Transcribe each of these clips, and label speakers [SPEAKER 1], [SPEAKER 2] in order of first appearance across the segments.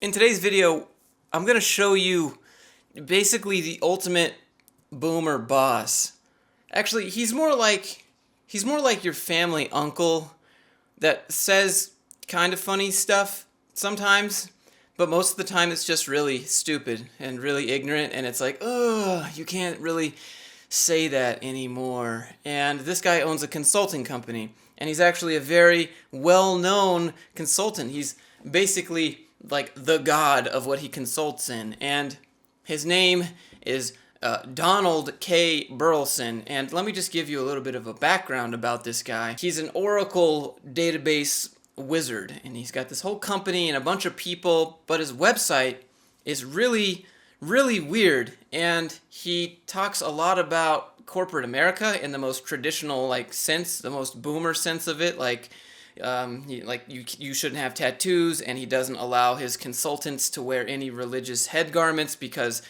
[SPEAKER 1] In today's video, I'm going to show you basically the ultimate boomer boss. Actually, he's more like your family uncle that says kind of funny stuff sometimes, but most of the time it's just really stupid and really ignorant, and it's like, ugh, you can't really say that anymore. And this guy owns a consulting company, and he's actually a very well-known consultant. He's basically like the god of what he consults in, and his name is Donald K. Burleson. And let me just give you a little bit of a background about this guy. He's an Oracle database wizard, and he's got this whole company and a bunch of people, but his website is really, really weird, and he talks a lot about corporate America in the most traditional sense, the most boomer sense of it, you shouldn't have tattoos, and he doesn't allow his consultants to wear any religious head garments because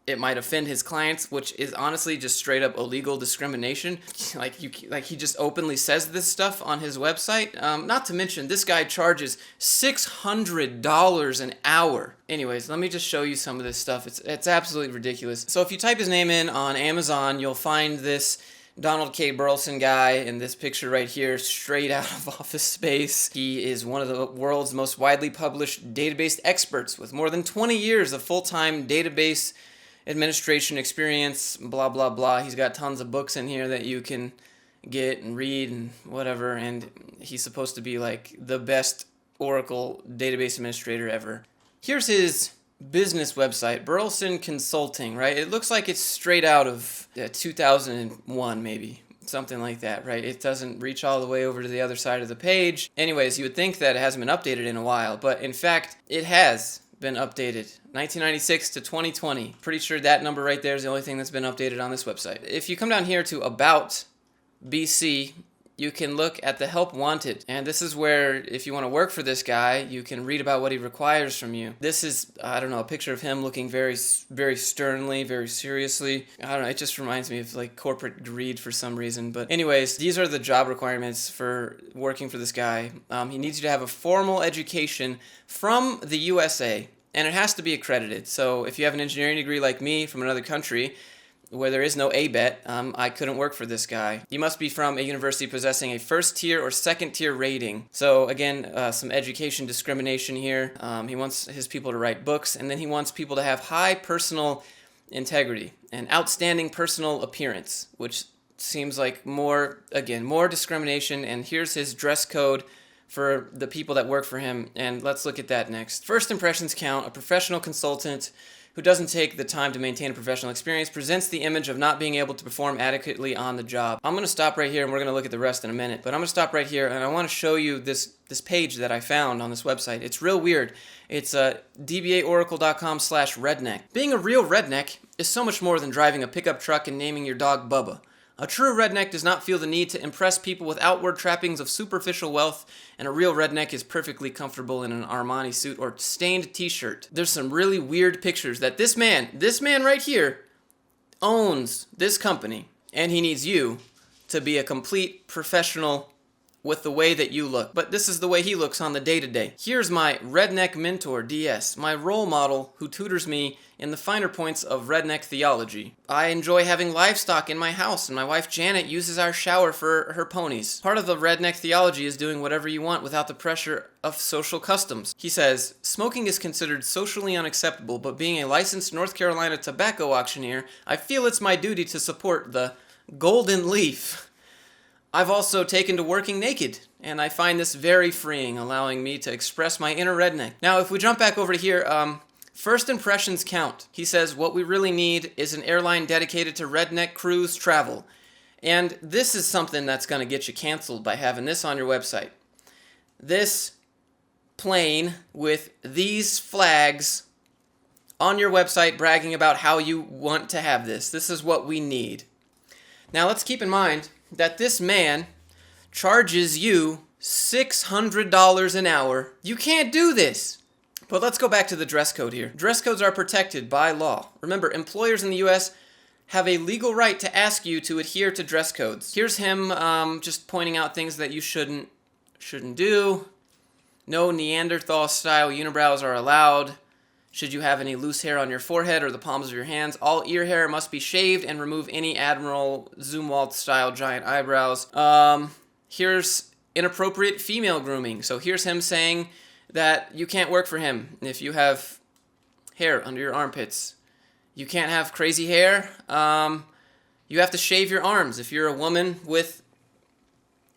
[SPEAKER 1] it might offend his clients, which is honestly just straight up illegal discrimination. He just openly says this stuff on his website. Not to mention, this guy charges $600 an hour. Anyways, let me just show you some of this stuff. It's absolutely ridiculous. So if you type his name in on Amazon, you'll find this Donald K. Burleson guy in this picture right here, straight out of Office Space. He is one of the world's most widely published database experts with more than 20 years of full-time database administration experience, blah, blah, blah. He's got tons of books in here that you can get and read and whatever, and he's supposed to be like the best Oracle database administrator ever. Here's his business website, Burleson Consulting, right? It looks like it's straight out of 2001, maybe. Something like that, right? It doesn't reach all the way over to the other side of the page. Anyways, you would think that it hasn't been updated in a while, but in fact, it has been updated. 1996 to 2020. Pretty sure that number right there is the only thing that's been updated on this website. If you come down here to About BC, you can look at the Help Wanted. And this is where, if you want to work for this guy, you can read about what he requires from you. This is, I don't know, a picture of him looking very, very sternly, very seriously. I don't know, it just reminds me of like corporate greed for some reason. But anyways, these are the job requirements for working for this guy. He needs you to have a formal education from the USA, and it has to be accredited. So if you have an engineering degree like me from another country, where there is no ABET, I couldn't work for this guy. You must be from a university possessing a first tier or second tier rating. So again, some education discrimination here. He wants his people to write books, and then he wants people to have high personal integrity and outstanding personal appearance, which seems like more discrimination. And here's his dress code for the people that work for him, and let's look at that next. First impressions count. A professional consultant who doesn't take the time to maintain a professional experience presents the image of not being able to perform adequately on the job. I'm going to stop right here, and we're going to look at the rest in a minute, but I'm going to stop right here, and I want to show you this page that I found on this website. It's real weird. It's dbaoracle.com/redneck. Being a real redneck is so much more than driving a pickup truck and naming your dog Bubba. A true redneck does not feel the need to impress people with outward trappings of superficial wealth, and a real redneck is perfectly comfortable in an Armani suit or stained t-shirt. There's some really weird pictures that this man right here, owns this company, and he needs you to be a complete professional with the way that you look. But this is the way he looks on the day-to-day. Here's my redneck mentor, DS, my role model who tutors me in the finer points of redneck theology. I enjoy having livestock in my house, and my wife Janet uses our shower for her ponies. Part of the redneck theology is doing whatever you want without the pressure of social customs. He says, smoking is considered socially unacceptable, but being a licensed North Carolina tobacco auctioneer, I feel it's my duty to support the golden leaf. I've also taken to working naked, and I find this very freeing, allowing me to express my inner redneck. Now, if we jump back over to here, first impressions count. He says what we really need is an airline dedicated to redneck cruise travel. And this is something that's going to get you canceled by having this on your website. This plane with these flags on your website bragging about how you want to have this. This is what we need. Now, let's keep in mind that this man charges you $600 an hour. You can't do this. But let's go back to the dress code here. Dress codes are protected by law. Remember, employers in the U.S. have a legal right to ask you to adhere to dress codes. Here's him just pointing out things that you shouldn't do. No Neanderthal-style unibrows are allowed. Should you have any loose hair on your forehead or the palms of your hands, all ear hair must be shaved, and remove any Admiral Zumwalt-style giant eyebrows. Here's inappropriate female grooming. So here's him saying that you can't work for him if you have hair under your armpits. You can't have crazy hair. You have to shave your arms. If you're a woman with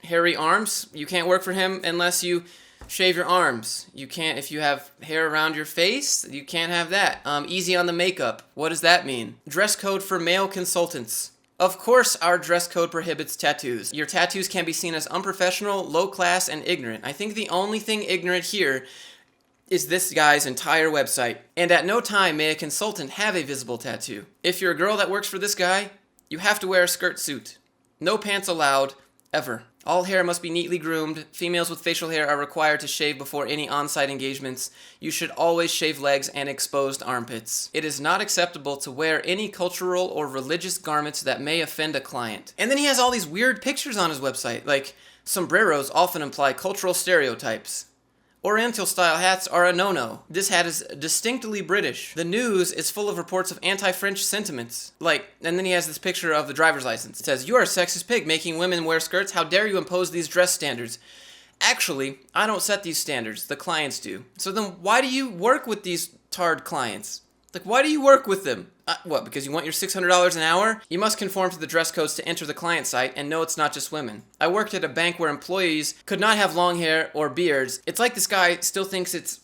[SPEAKER 1] hairy arms, you can't work for him unless you shave your arms. You can't, if you have hair around your face, you can't have that. Easy on the makeup. What does that mean? Dress code for male consultants. Of course, our dress code prohibits tattoos. Your tattoos can be seen as unprofessional, low class, and ignorant. I think the only thing ignorant here is this guy's entire website. And at no time may a consultant have a visible tattoo. If you're a girl that works for this guy, you have to wear a skirt suit. No pants allowed, ever. All hair must be neatly groomed. Females with facial hair are required to shave before any on-site engagements. You should always shave legs and exposed armpits. It is not acceptable to wear any cultural or religious garments that may offend a client. And then he has all these weird pictures on his website, like sombreros often imply cultural stereotypes. Oriental-style hats are a no-no. This hat is distinctly British. The news is full of reports of anti-French sentiments. And then he has this picture of the driver's license. It says, "You are a sexist pig, making women wear skirts. How dare you impose these dress standards?" Actually, I don't set these standards. The clients do. So then why do you work with these tarred clients? Why do you work with them? What, because you want your $600 an hour? You must conform to the dress codes to enter the client site, and no, it's not just women. I worked at a bank where employees could not have long hair or beards. It's like this guy still thinks it's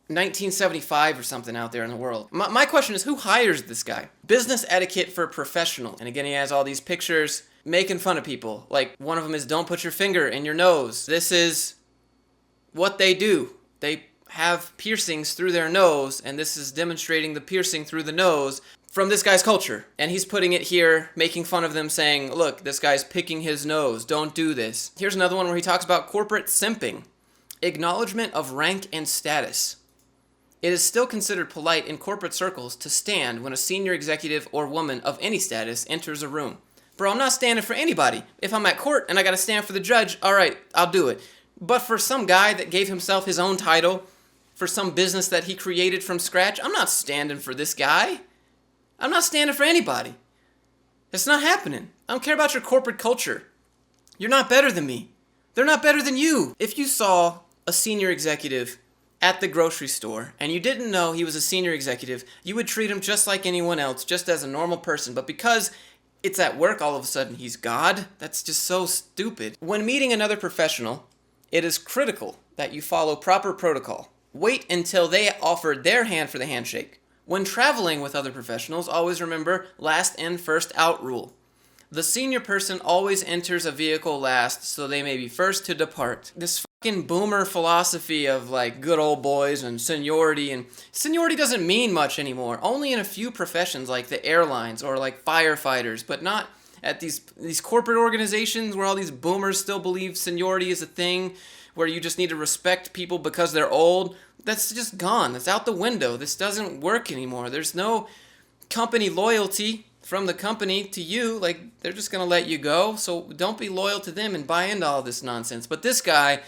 [SPEAKER 1] 1975 or something out there in the world. My question is, who hires this guy? Business etiquette for professionals. And again, he has all these pictures making fun of people. Like, one of them is, don't put your finger in your nose. This is what they do. They have piercings through their nose, and this is demonstrating the piercing through the nose from this guy's culture. And he's putting it here, making fun of them, saying, look, this guy's picking his nose. Don't do this. Here's another one where he talks about corporate simping. Acknowledgement of rank and status. It is still considered polite in corporate circles to stand when a senior executive or woman of any status enters a room. Bro, I'm not standing for anybody. If I'm at court and I gotta stand for the judge, all right, I'll do it. But for some guy that gave himself his own title, for some business that he created from scratch, I'm not standing for this guy. I'm not standing for anybody. It's not happening. I don't care about your corporate culture. You're not better than me. They're not better than you. If you saw a senior executive at the grocery store and you didn't know he was a senior executive, you would treat him just like anyone else, just as a normal person. But because it's at work, all of a sudden he's God, that's just so stupid. When meeting another professional, it is critical that you follow proper protocol. Wait until they offer their hand for the handshake. When traveling with other professionals, always remember last in, first out rule. The senior person always enters a vehicle last, so they may be first to depart. This fucking boomer philosophy of good old boys and seniority doesn't mean much anymore. Only in a few professions like the airlines or firefighters, but not at these corporate organizations where all these boomers still believe seniority is a thing, where you just need to respect people because they're old. That's just gone. That's out the window. This doesn't work anymore. There's no company loyalty from the company to you. They're just going to let you go. So don't be loyal to them and buy into all this nonsense. But this guy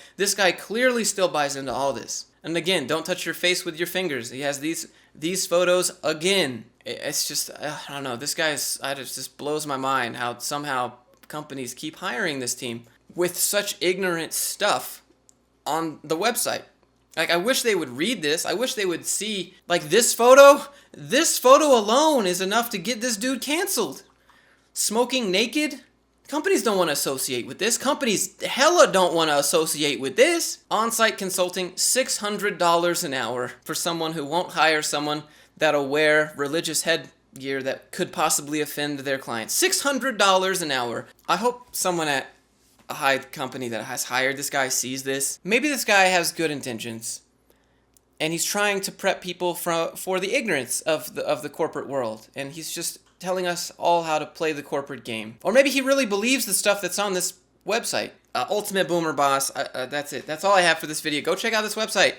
[SPEAKER 1] clearly still buys into all this. And again, don't touch your face with your fingers. He has these photos again. It's just, I don't know. This guy just blows my mind how somehow companies keep hiring this team with such ignorant stuff on the website. I wish they would read this. I wish they would see, this photo. This photo alone is enough to get this dude canceled. Smoking naked? Companies don't want to associate with this. Companies hella don't want to associate with this. On-site consulting, $600 an hour for someone who won't hire someone that'll wear religious headgear that could possibly offend their clients. $600 an hour. I hope someone at a high company that has hired this guy sees this. Maybe this guy has good intentions, and he's trying to prep people for the ignorance of the corporate world, and he's just telling us all how to play the corporate game. Or maybe he really believes the stuff that's on this website. Ultimate Boomer Boss. That's it. That's all I have for this video. Go check out this website.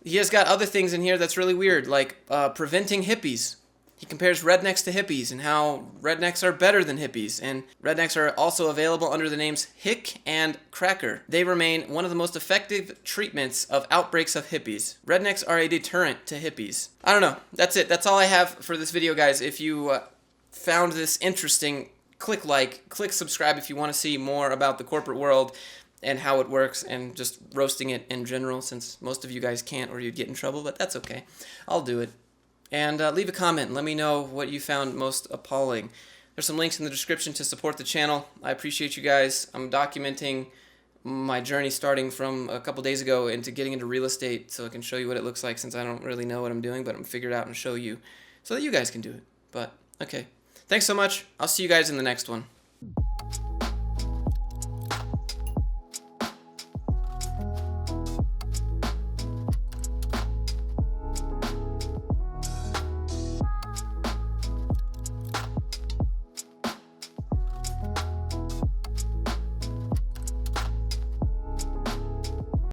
[SPEAKER 1] He has got other things in here that's really weird, like preventing hippies. He compares rednecks to hippies and how rednecks are better than hippies. And rednecks are also available under the names Hick and Cracker. They remain one of the most effective treatments of outbreaks of hippies. Rednecks are a deterrent to hippies. I don't know. That's it. That's all I have for this video, guys. If you found this interesting, click like, click subscribe if you want to see more about the corporate world and how it works and just roasting it in general, since most of you guys can't or you'd get in trouble, but that's okay. I'll do it. And leave a comment and let me know what you found most appalling. There's some links in the description to support the channel. I appreciate you guys. I'm documenting my journey starting from a couple days ago into getting into real estate so I can show you what it looks like, since I don't really know what I'm doing, but I'm figured out and show you so that you guys can do it. But, okay. Thanks so much. I'll see you guys in the next one.